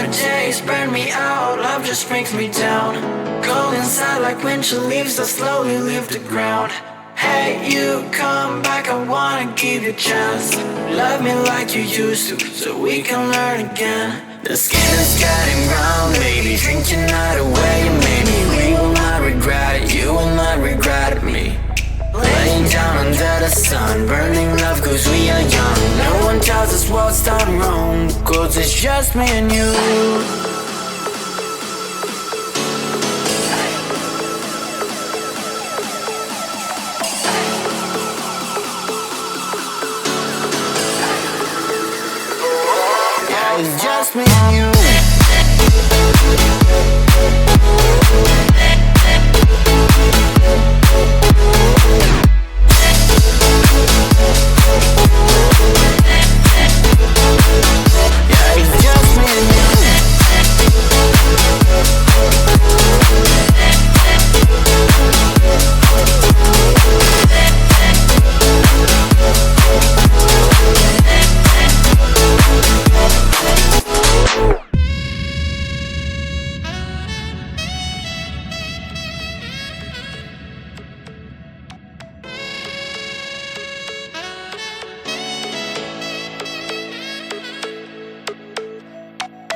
Summer days burn me out, love just brings me down. Cold inside like winter leaves that slowly leave the ground. Hey, you come back, I wanna give you a chance. Love me like you used to, so we can learn again. The skin is getting brown, baby, drink your night away. Maybe we will not regret it, you will not regret me. Laying down under the sun, burning love cause we are young. No one tells us what's done wrong, cause it's just me and you. It's just me and you. Yeah, it's just me and you.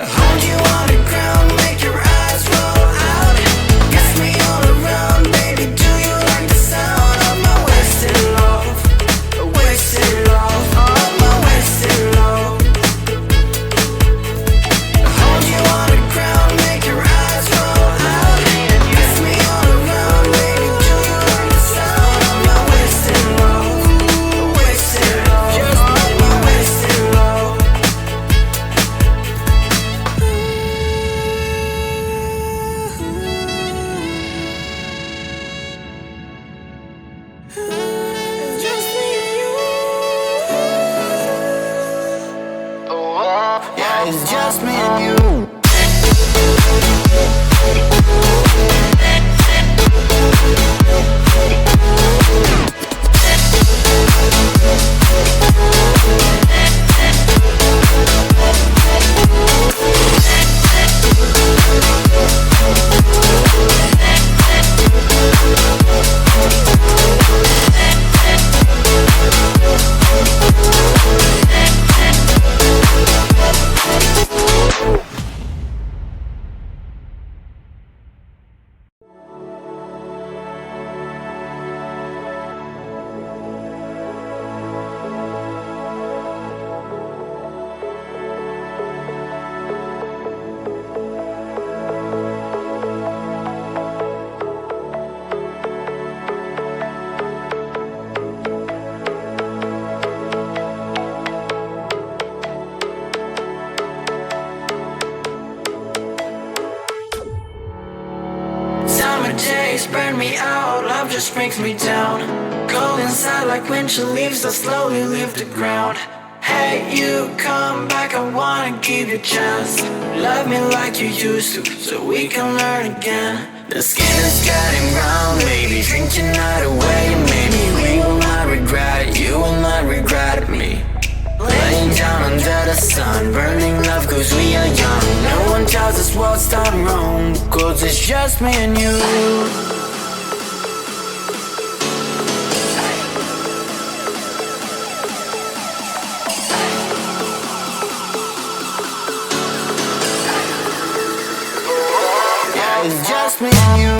Hold you on the ground, make your eyes roll out. Kiss me all around, baby, do you like the sound of my wasted love? Wasted love, of my wasted love. Hold you on the ground, make your eyes roll out. Kiss me all around, baby, do you like the sound of my wasted love? Wasted love, just of my wasted love. It's just me and you. Yeah, it's just me and you. Summer days burn me out, love just brings me down. Cold inside like winter leaves that slowly leave the ground. Hey, you come back, I wanna give you a chance. Love me like you used to, so we can learn again. The skin is getting brown, baby, drink your night away. Maybe we will not regret it, you will not regret me. Laying down under the sun, burning love cause we are young. No one tells us what's done wrong, cause it's just me and you. Yeah, it's just me and you.